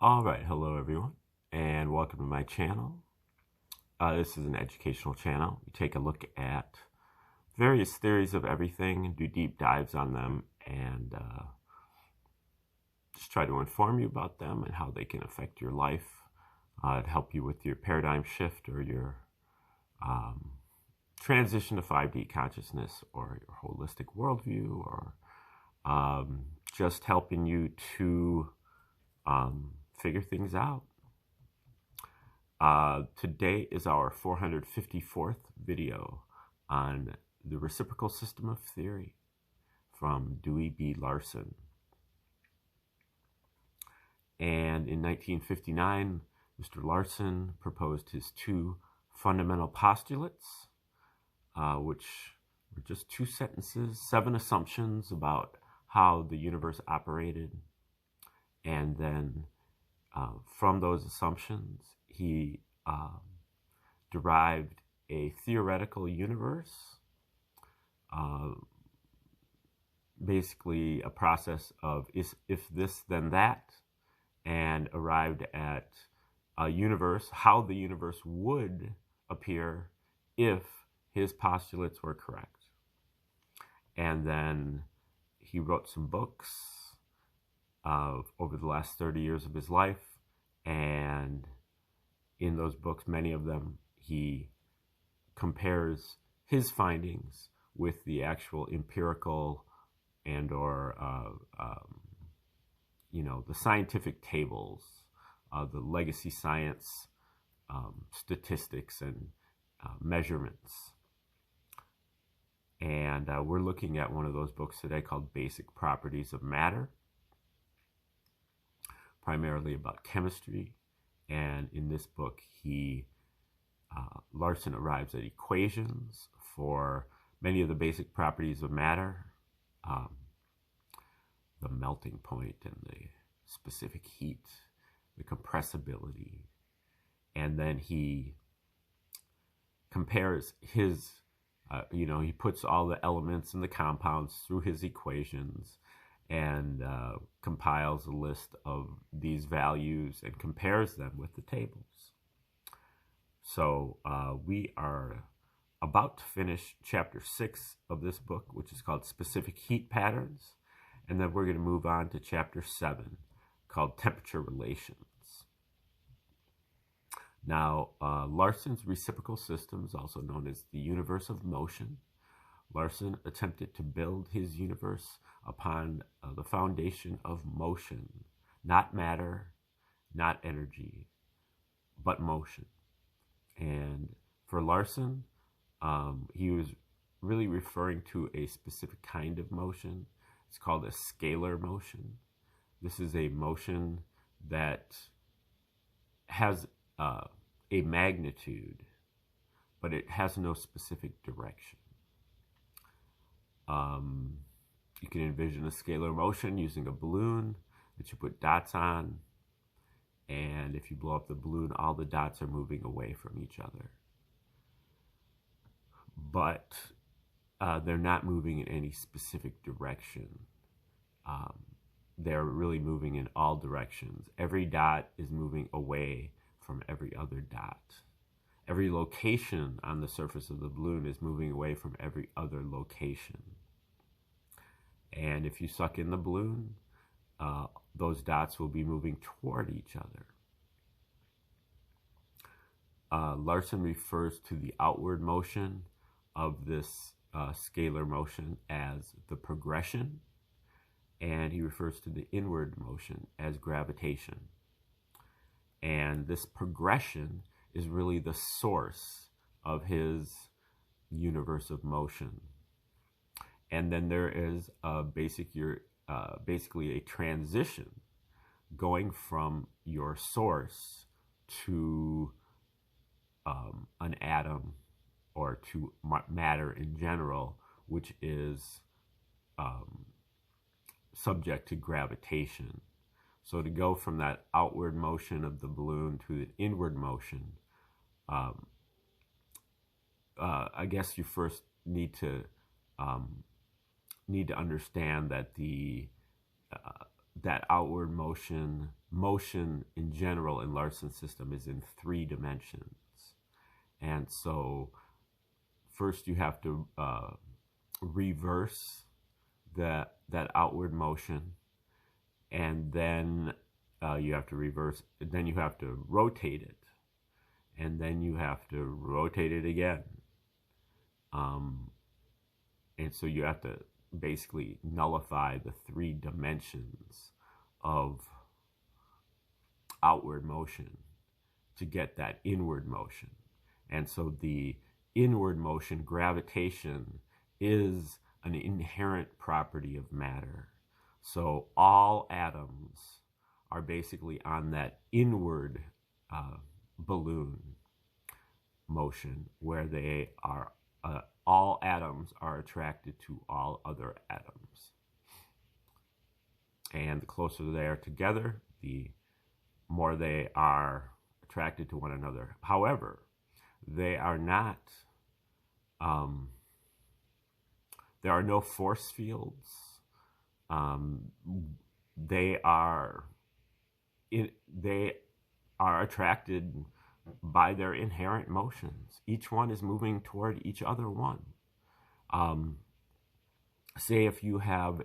All right, hello everyone, and welcome to my channel. This is an educational channel. We take a look at various theories of everything and do deep dives on them, and just try to inform you about them and how they can affect your life, to help you with your paradigm shift or your transition to 5D consciousness or your holistic worldview, or just helping you to figure things out. Today is our 454th video on the reciprocal system of theory from Dewey B. Larson. And in 1959, Mr. Larson proposed his two fundamental postulates, which were just two sentences, 7 assumptions about how the universe operated. And then from those assumptions, he derived a theoretical universe, basically a process of if this, then that, and arrived at a universe, how the universe would appear if his postulates were correct. And then he wrote some books over the last 30 years of his life, and in those books, many of them, he compares his findings with the actual empirical and or the scientific tables, the legacy science statistics and measurements. And we're looking at one of those books today called Basic Properties of Matter, primarily about chemistry. And in this book, Larson arrives at equations for many of the basic properties of matter, the melting point and the specific heat, the compressibility. And then he compares his, he puts all the elements and the compounds through his equations and compiles a list of these values and compares them with the tables. So we are about to finish chapter 6 of this book, which is called Specific Heat Patterns. And then we're going to move on to chapter 7, called Temperature Relations. Now, Larson's reciprocal system is also known as the universe of motion. Larson attempted to build his universe upon the foundation of motion, not matter, not energy, but motion. And for Larson, he was really referring to a specific kind of motion. It's called a scalar motion. This is a motion that has a magnitude, but it has no specific direction. You can envision a scalar motion using a balloon that you put dots on, and if you blow up the balloon, all the dots are moving away from each other. But they're not moving in any specific direction. They're really moving in all directions. Every dot is moving away from every other dot. Every location on the surface of the balloon is moving away from every other location. And if you suck in the balloon, those dots will be moving toward each other. Larson refers to the outward motion of this scalar motion as the progression, and he refers to the inward motion as gravitation. And this progression is really the source of his universe of motion. And then there is basically a transition going from your source to an atom or to matter in general, which is subject to gravitation. So to go from that outward motion of the balloon to the inward motion, I guess you first need to understand that that outward motion motion in general in Larson's system is in 3 dimensions. And so first you have to reverse that outward motion, and then you have to reverse, then you have to rotate it, and then you have to rotate it again. And so you have to basically nullify the 3 dimensions of outward motion to get that inward motion. And so the inward motion, gravitation, is an inherent property of matter. So all atoms are basically on that inward balloon motion, where they are all atoms are attracted to all other atoms. And the closer they are together, the more they are attracted to one another. However, they are not, there are no force fields. They are attracted by their inherent motions. Each one is moving toward each other one. Say if you have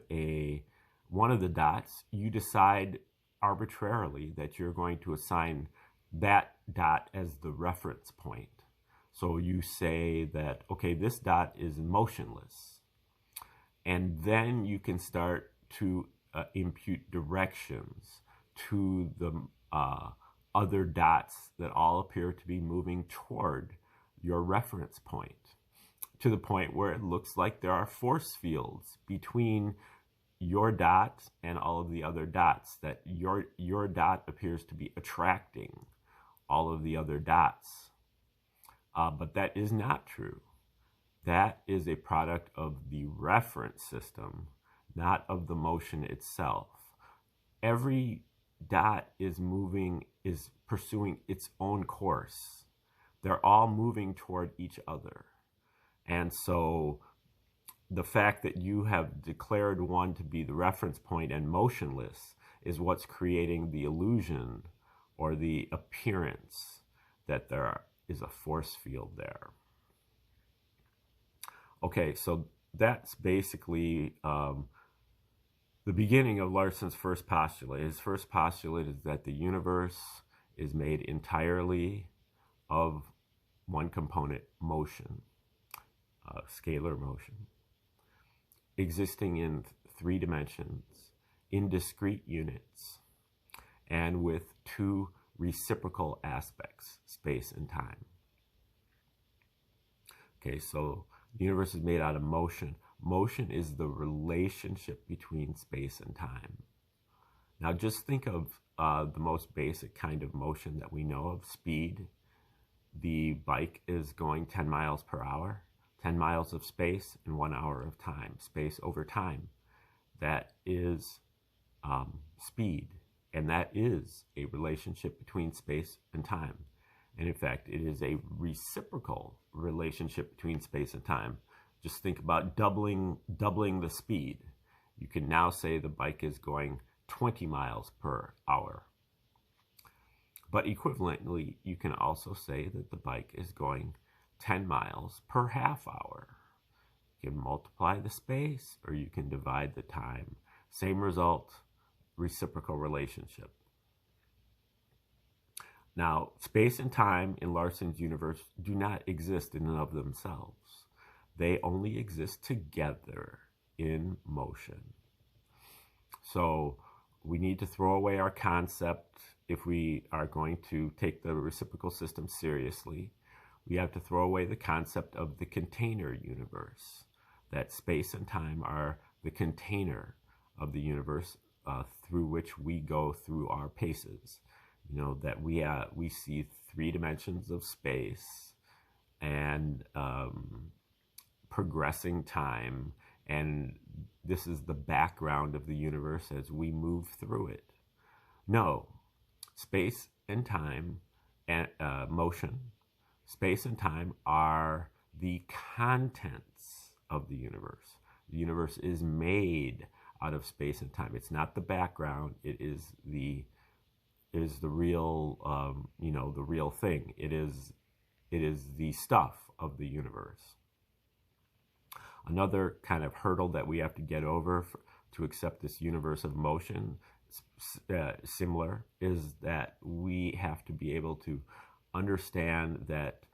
one of the dots, you decide arbitrarily that you're going to assign that dot as the reference point. So you say that, okay, this dot is motionless. And then you can start to impute directions to the other dots that all appear to be moving toward your reference point, to the point where it looks like there are force fields between your dot and all of the other dots, that your dot appears to be attracting all of the other dots. But that is not true. That is a product of the reference system, not of the motion itself. Every dot is pursuing its own course. They're all moving toward each other. And so the fact that you have declared one to be the reference point and motionless is what's creating the illusion or the appearance that there is a force field there. Okay, so that's basically the beginning of Larson's first postulate. His first postulate is that the universe is made entirely of one component, motion, scalar motion, existing in 3 dimensions, in discrete units, and with 2 reciprocal aspects, space and time. Okay, so the universe is made out of motion. Motion is the relationship between space and time. Now just think of the most basic kind of motion that we know of, speed. The bike is going 10 miles per hour, 10 miles of space in 1 hour of time, space over time. That is speed, and that is a relationship between space and time. And in fact, it is a reciprocal relationship between space and time. Just think about doubling the speed. You can now say the bike is going 20 miles per hour. But equivalently, you can also say that the bike is going 10 miles per half hour. You can multiply the space, or you can divide the time. Same result, reciprocal relationship. Now, space and time in Larson's universe do not exist in and of themselves. They only exist together in motion. So we need to throw away our concept if we are going to take the reciprocal system seriously. We have to throw away the concept of the container universe, that space and time are the container of the universe through which we go through our paces. You know, that we see 3 dimensions of space and progressing time, and this is the background of the universe as we move through it. No, space and time and motion, space and time are the contents of the universe. The universe is made out of space and time. It's not the background, it is the is the real, the real thing. It is the stuff of the universe. Another kind of hurdle that we have to get over to accept this universe of motion, similar, is that we have to be able to understand that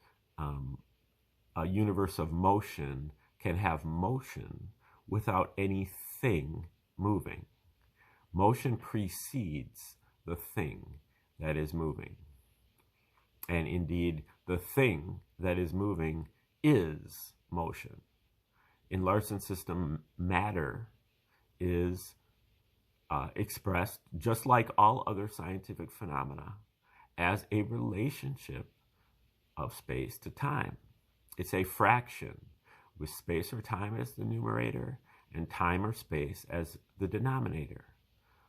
a universe of motion can have motion without anything moving. Motion precedes the thing that is moving. And indeed, the thing that is moving is motion. In Larson's system, matter is expressed, just like all other scientific phenomena, as a relationship of space to time. It's a fraction, with space or time as the numerator and time or space as the denominator.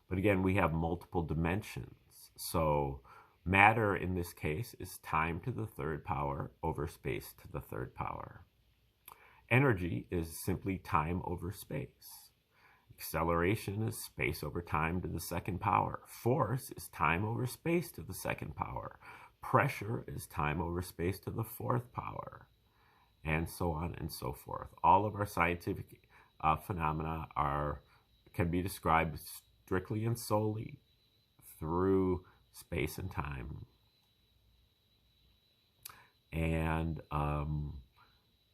But again, we have multiple dimensions. So matter in this case is time to the third power over space to the third power. Energy is simply time over space. Acceleration is space over time to the second power. Force is time over space to the second power. Pressure is time over space to the fourth power, and so on and so forth. All of our scientific phenomena can be described strictly and solely through space and time. And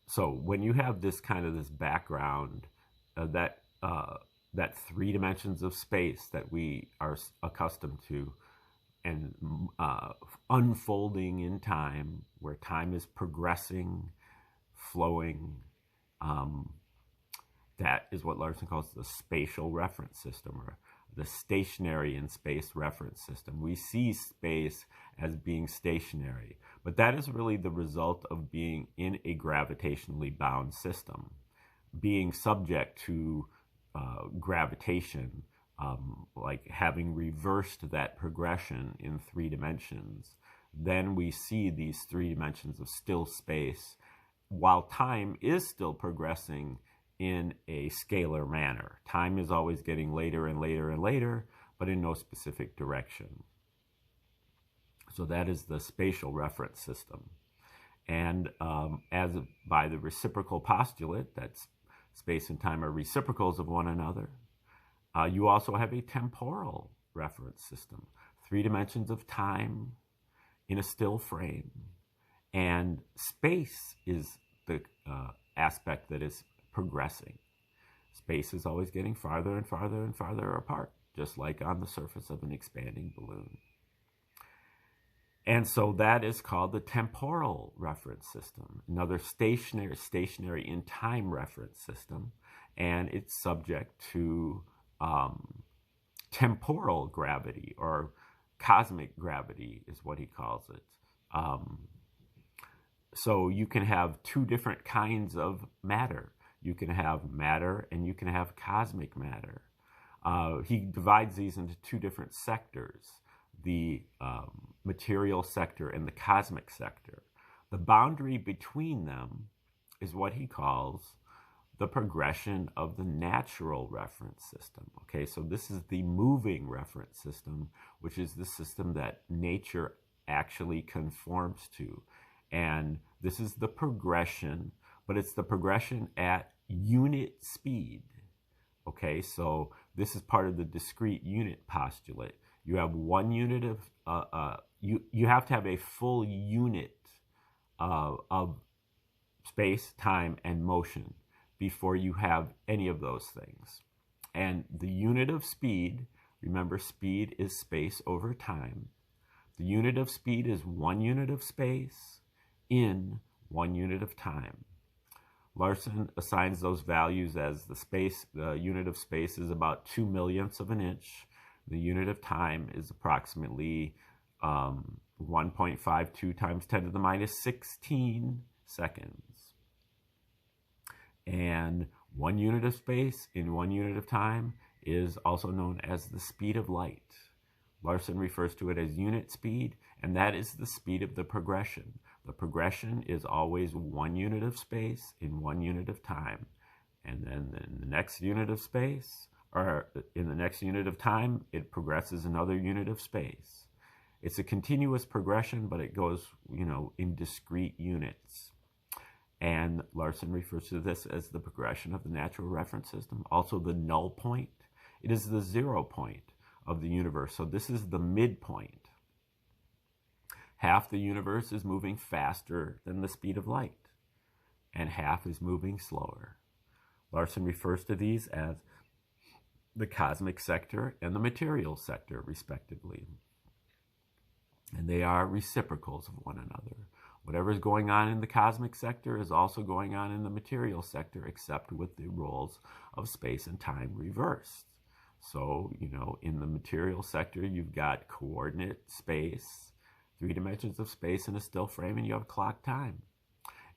so when you have this background, that three dimensions of space that we are accustomed to, and unfolding in time, where time is progressing, flowing, that is what Larson calls the spatial reference system, or the stationary in space reference system. We see space as being stationary, but that is really the result of being in a gravitationally bound system, being subject to gravitation, like having reversed that progression in 3 dimensions. Then we see these 3 dimensions of still space, while time is still progressing in a scalar manner. Time is always getting later and later and later, but in no specific direction. So that is the spatial reference system. And as by the reciprocal postulate, that's space and time are reciprocals of one another, you also have a temporal reference system. 3 dimensions of time in a still frame. And space is the aspect that is progressing. Space is always getting farther and farther and farther apart, just like on the surface of an expanding balloon. And so that is called the temporal reference system, another stationary in time reference system, and it's subject to temporal gravity, or cosmic gravity is what he calls it. So you can have 2 different kinds of matter. You can have matter and you can have cosmic matter. He divides these into 2 different sectors, the material sector and the cosmic sector. The boundary between them is what he calls the progression of the natural reference system. Okay, so this is the moving reference system, which is the system that nature actually conforms to. And this is the progression, but it's the progression at unit speed. Okay, so this is part of the discrete unit postulate. You have 1 unit of, you have to have a full unit of space, time, and motion before you have any of those things. And the unit of speed, remember, speed is space over time. The unit of speed is 1 unit of space in 1 unit of time. Larson assigns those values as the unit of space is about 2 millionths of an inch. The unit of time is approximately 1.52 times 10 to the minus 16 seconds. And 1 unit of space in 1 unit of time is also known as the speed of light. Larson refers to it as unit speed, and that is the speed of the progression. The progression is always 1 unit of space in 1 unit of time. And then in the next unit of space, or in the next unit of time, it progresses another unit of space. It's a continuous progression, but it goes, in discrete units. And Larson refers to this as the progression of the natural reference system, also the null point. It is the 0 point of the universe. So this is the midpoint. Half the universe is moving faster than the speed of light, and half is moving slower. Larson refers to these as the cosmic sector and the material sector, respectively. And they are reciprocals of one another. Whatever is going on in the cosmic sector is also going on in the material sector, except with the roles of space and time reversed. So, in the material sector, you've got coordinate space, 3 dimensions of space in a still frame, and you have clock time.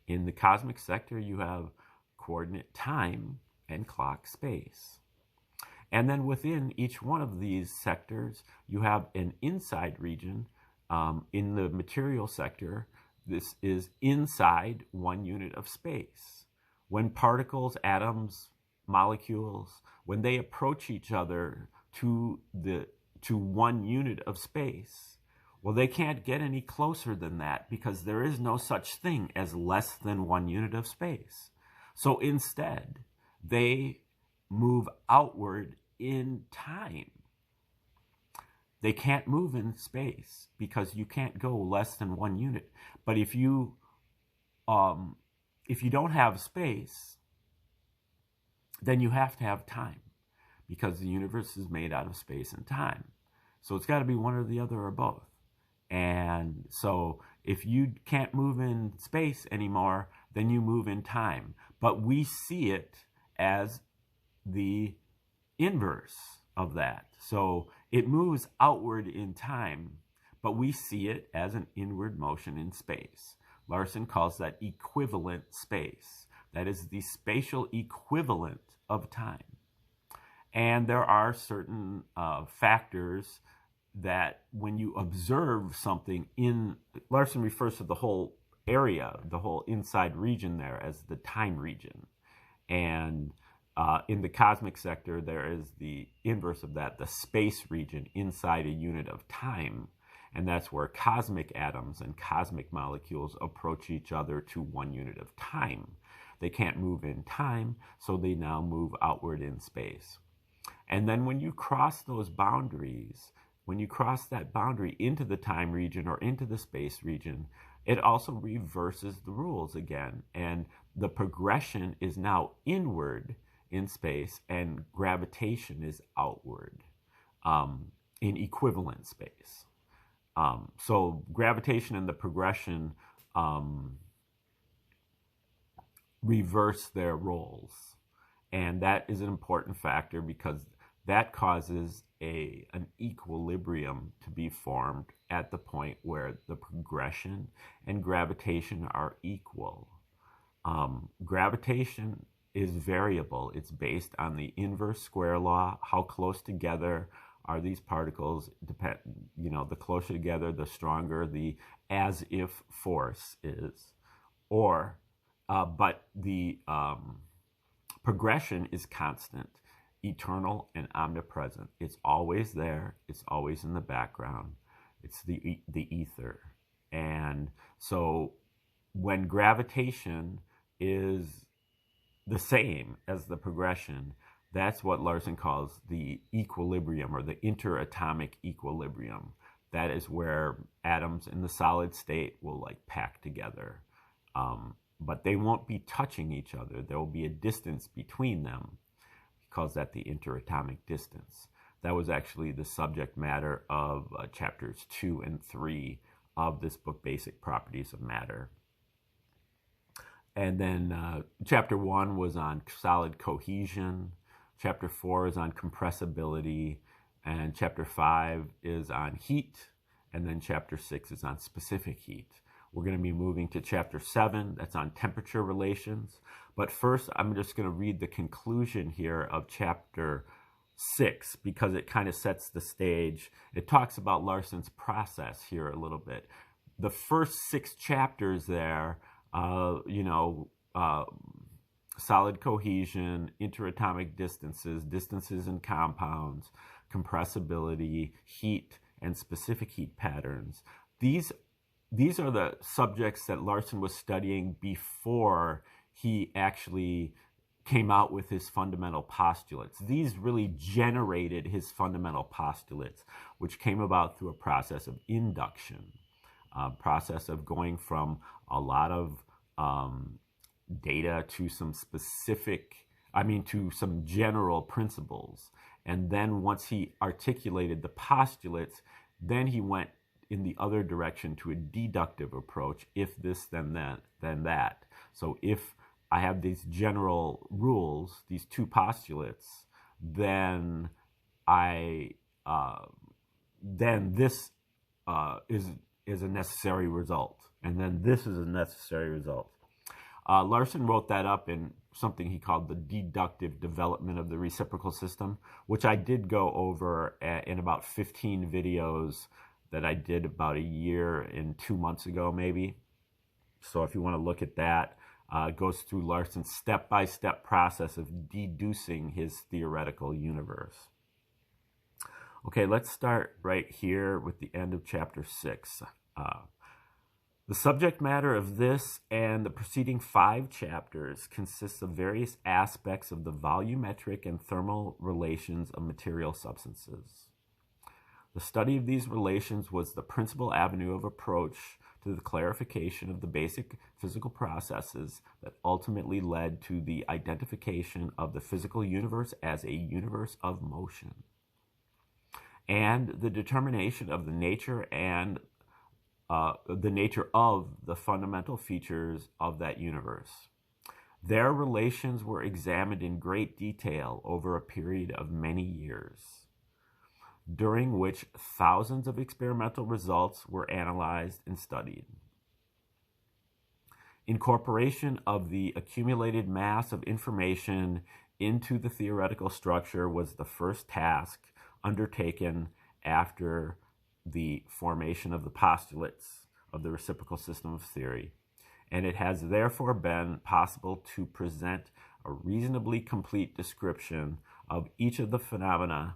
In the cosmic sector, you have coordinate time and clock space. And then within each one of these sectors, you have an inside region. In the material sector, this is inside 1 unit of space. When particles, atoms, molecules, when they approach each other to 1 unit of space, well, they can't get any closer than that because there is no such thing as less than 1 unit of space. So instead, they move outward in time. They can't move in space because you can't go less than 1 unit. But if you don't have space, then you have to have time because the universe is made out of space and time. So it's got to be one or the other or both. And so if you can't move in space anymore, then you move in time. But we see it as the inverse of that. So it moves outward in time, but we see it as an inward motion in space. Larson calls that equivalent space. That is the spatial equivalent of time. And there are certain factors that when you observe something Larson refers to the whole area, the whole inside region there as the time region. And in the cosmic sector, there is the inverse of that, the space region inside a unit of time. And that's where cosmic atoms and cosmic molecules approach each other to 1 unit of time. They can't move in time, so they now move outward in space. And then when you cross those boundaries, when you cross that boundary into the time region or into the space region, it also reverses the rules again. And the progression is now inward in space, and gravitation is outward in equivalent space. So gravitation and the progression reverse their roles. And that is an important factor because that causes an equilibrium to be formed at the point where the progression and gravitation are equal. Gravitation is variable. It's based on the inverse square law. How close together are these particles? The closer together, the stronger the as-if force is. But the progression is constant, eternal, and omnipresent. It's always there. It's always in the background. It's the ether. And so when gravitation is the same as the progression, that's what Larson calls the equilibrium or the interatomic equilibrium. That is where atoms in the solid state will pack together. But they won't be touching each other. There will be a distance between them. He calls that the interatomic distance. That was actually the subject matter of chapters 2 and 3 of this book, Basic Properties of Matter. And then chapter 1 was on solid cohesion. Chapter 4 is on compressibility. And chapter 5 is on heat. And then chapter 6 is on specific heat. We're going to be moving to chapter 7. That's on temperature relations. But first, I'm just going to read the conclusion here of chapter 6 because it kind of sets the stage. It talks about Larson's process here a little bit. The first 6 chapters there, solid cohesion, interatomic distances, distances in compounds, compressibility, heat, and specific heat patterns. These are the subjects that Larson was studying before he actually came out with his fundamental postulates. These really generated his fundamental postulates, which came about through a process of induction, a process of going from a lot of data to some to some general principles. And then once he articulated the postulates, then he went in the other direction to a deductive approach. If this, then that, then that. So if I have these general rules, these two postulates, then this is a necessary result, and then this is a necessary result. Larson wrote that up in something he called the deductive development of the reciprocal system, which I did go over in about 15 videos that I did about a year and 2 months ago, maybe. So if you want to look at that, it goes through Larson's step-by-step process of deducing his theoretical universe. Okay, let's start right here with the end of chapter 6. The subject matter of this and the preceding 5 chapters consists of various aspects of the volumetric and thermal relations of material substances. The study of these relations was the principal avenue of approach to the clarification of the basic physical processes that ultimately led to the identification of the physical universe as a universe of motion, and the determination of the nature of the fundamental features of that universe. Their relations were examined in great detail over a period of many years, during which thousands of experimental results were analyzed and studied. Incorporation of the accumulated mass of information into the theoretical structure was the first task undertaken after the formation of the postulates of the reciprocal system of theory, and it has therefore been possible to present a reasonably complete description of each of the phenomena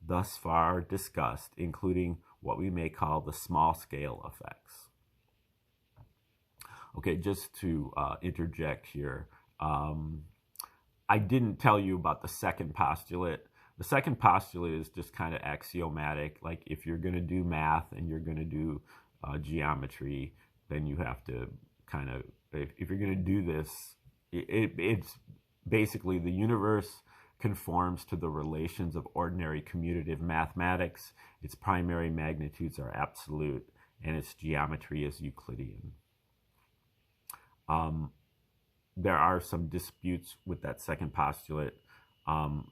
thus far discussed, including what we may call the small-scale effects. Okay, just to interject here, I didn't tell you about the second postulate. The second postulate is just kind of axiomatic. Like if you're going to do math and you're going to do geometry, then you have to kind of, if you're going to do this, it's basically the universe conforms to the relations of ordinary commutative mathematics. Its primary magnitudes are absolute, and its geometry is Euclidean. There are some disputes with that second postulate,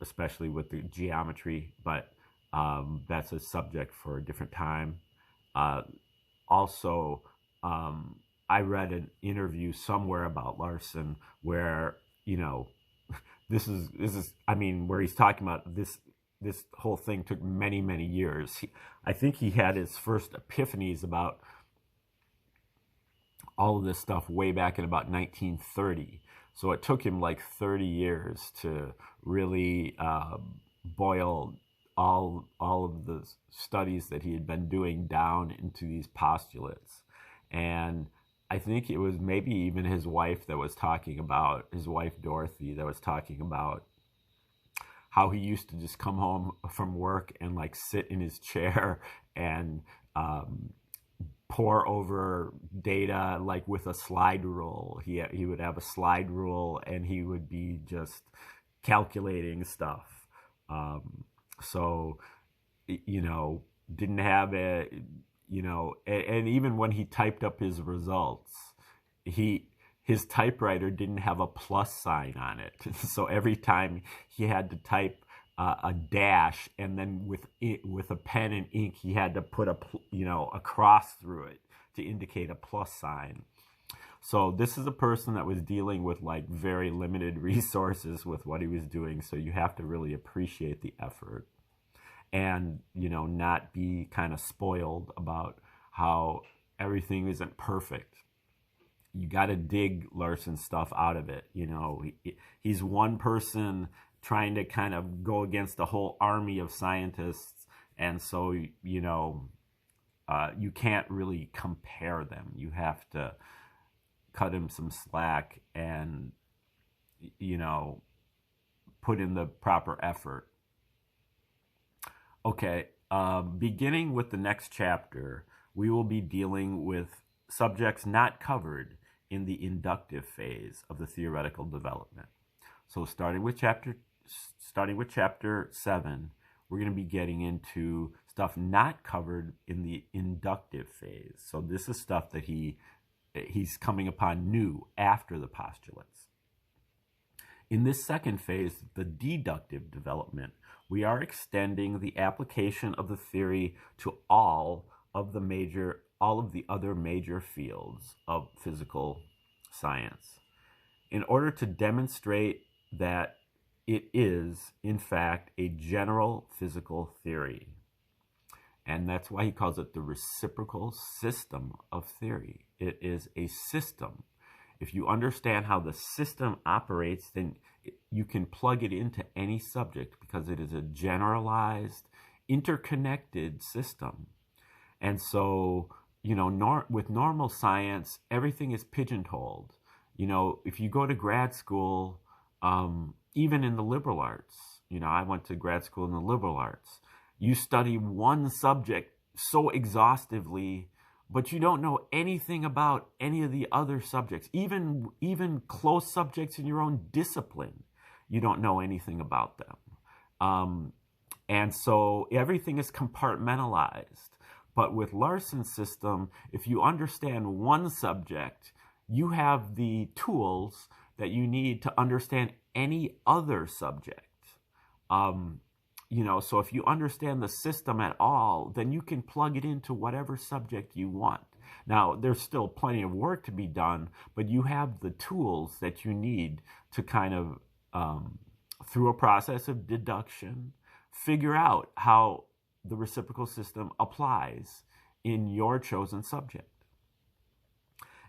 especially with the geometry, but that's a subject for a different time. Also, I read an interview somewhere about Larson where, this is where he's talking about this whole thing took many, many years. I think he had his first epiphanies about all of this stuff way back in about 1930. So it took him like 30 years to really boil all of the studies that he had been doing down into these postulates. And I think it was maybe even his wife that was talking about, his wife Dorothy, that was talking about how he used to just come home from work and like sit in his chair and pore over data like with a slide rule. He would have a slide rule and he would be just calculating stuff. So, didn't have a, and even when he typed up his results, his typewriter didn't have a plus sign on it. So every time he had to type a dash, and then with a pen and ink, he had to put a cross through it to indicate a plus sign. So this is a person that was dealing with like very limited resources with what he was doing. So you have to really appreciate the effort, and not be kind of spoiled about how everything isn't perfect. You got to dig Larson's stuff out of it. He's one person trying to kind of go against a whole army of scientists, and so you can't really compare them. You have to cut him some slack and, you know, put in the proper effort. Okay, beginning with the next chapter, we will be dealing with subjects not covered in the inductive phase of the theoretical development. So starting with chapter 7, we're going to be getting into stuff not covered in the inductive phase. So this is stuff that he's coming upon new after the postulates. In this second phase, the deductive development, we are extending the application of the theory to all of the other major fields of physical science, in order to demonstrate that it is, in fact, a general physical theory. And that's why he calls it the reciprocal system of theory. It is a system. If you understand how the system operates, then you can plug it into any subject because it is a generalized, interconnected system. And so, you know, with normal science, everything is pigeonholed. You know, if you go to grad school, even in the liberal arts, you know, I went to grad school in the liberal arts, you study one subject so exhaustively, but you don't know anything about any of the other subjects, even close subjects in your own discipline. You don't know anything about them. And so everything is compartmentalized. But with Larson's system, if you understand one subject, you have the tools that you need to understand any other subject. You know, so if you understand the system at all, then you can plug it into whatever subject you want. Now, there's still plenty of work to be done, but you have the tools that you need to kind of, through a process of deduction, figure out how the reciprocal system applies in your chosen subject.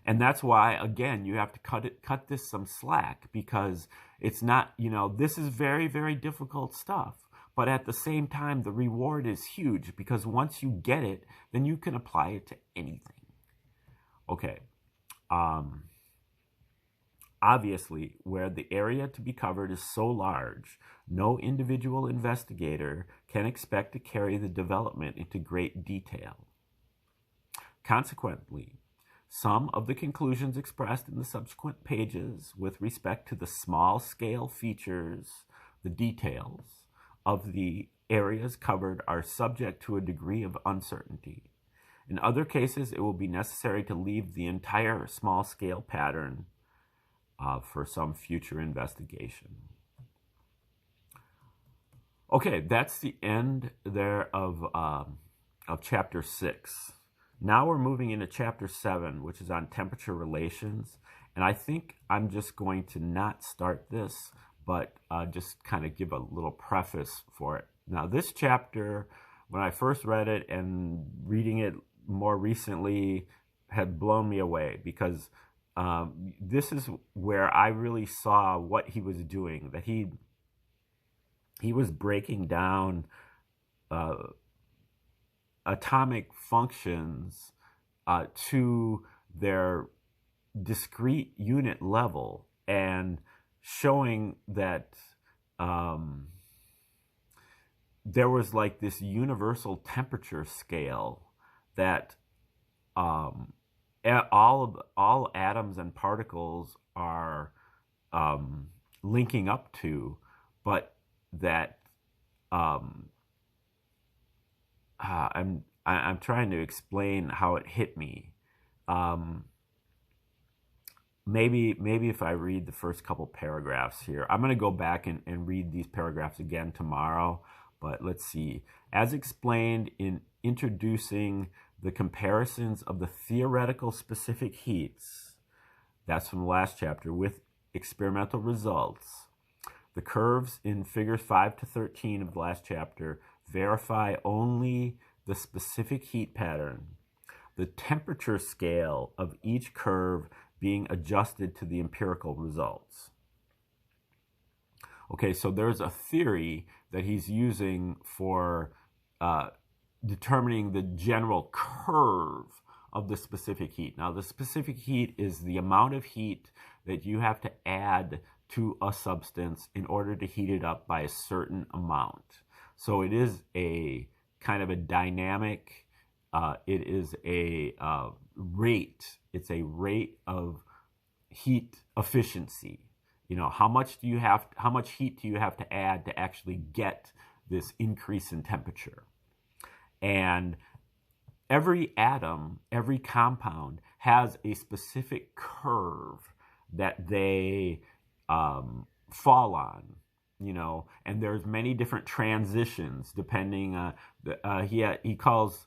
And that's why, again, you have to cut this some slack, because it's not, you know, this is very, very difficult stuff. But at the same time, the reward is huge, because once you get it, then you can apply it to anything. Okay. Obviously, where the area to be covered is so large, no individual investigator can expect to carry the development into great detail. Consequently, some of the conclusions expressed in the subsequent pages with respect to the small-scale features, the details of the areas covered, are subject to a degree of uncertainty. In other cases, it will be necessary to leave the entire small-scale pattern for some future investigation. Okay, that's the end there of chapter 6. Now we're moving into chapter 7, which is on temperature relations. And I think I'm just going to not start this, but just kind of give a little preface for it. Now, this chapter, when I first read it and reading it more recently, had blown me away, because this is where I really saw what he was doing, that he was breaking down atomic functions to their discrete unit level, and showing that there was like this universal temperature scale that all atoms and particles are linking up to, but that I'm trying to explain how it hit me. Maybe if I read the first couple paragraphs here, I'm going to go back and read these paragraphs again tomorrow. But let's see. As explained in introducing the comparisons of the theoretical specific heats, that's from the last chapter, with experimental results, the curves in figures 5 to 13 of the last chapter verify only the specific heat pattern, the temperature scale of each curve being adjusted to the empirical results. Okay, so there's a theory that he's using for determining the general curve of the specific heat. Now, the specific heat is the amount of heat that you have to add to a substance in order to heat it up by a certain amount. So it is a kind of a dynamic, it is a rate. It's a rate of heat efficiency. You know, how much heat do you have to add to actually get this increase in temperature? And every atom, every compound has a specific curve that they fall on, you know, and there's many different transitions depending on, he calls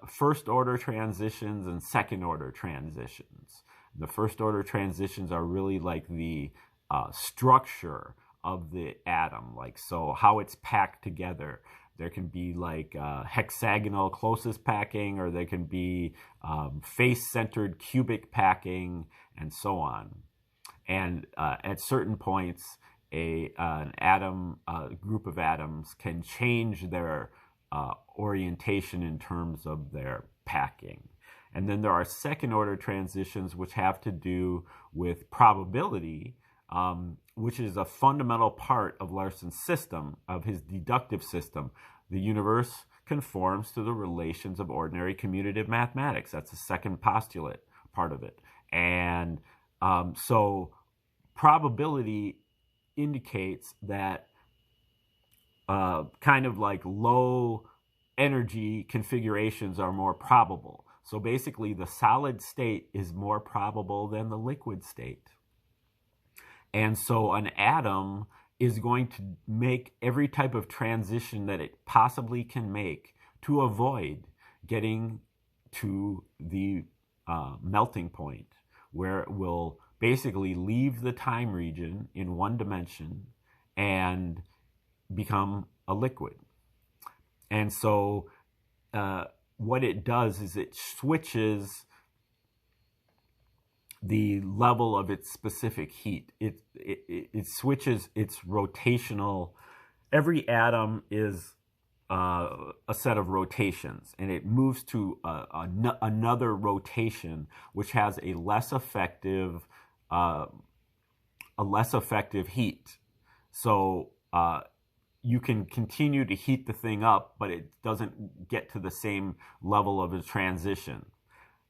first order transitions and second order transitions. The first order transitions are really like the structure of the atom, like so how it's packed together. There can be like hexagonal closest packing, or there can be face-centered cubic packing, and so on. And at certain points, an atom, group of atoms can change their orientation in terms of their packing. And then there are second-order transitions, which have to do with probability, which is a fundamental part of Larson's system, of his deductive system. The universe conforms to the relations of ordinary commutative mathematics. That's the second postulate part of it. And so probability indicates that kind of like low energy configurations are more probable. So basically, the solid state is more probable than the liquid state. And so an atom is going to make every type of transition that it possibly can make to avoid getting to the melting point, where it will basically leave the time region in one dimension and become a liquid. And so what it does is it switches the level of its specific heat. It switches its rotational. Every atom is a set of rotations, and it moves to another rotation, which has a less effective heat. So you can continue to heat the thing up, but it doesn't get to the same level of a transition.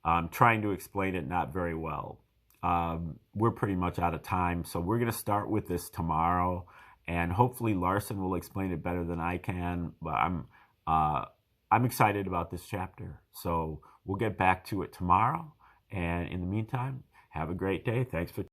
I'm trying to explain it not very well. We're pretty much out of time, so we're going to start with this tomorrow, and hopefully Larson will explain it better than I can. But I'm excited about this chapter, so we'll get back to it tomorrow. And in the meantime, have a great day. Thanks for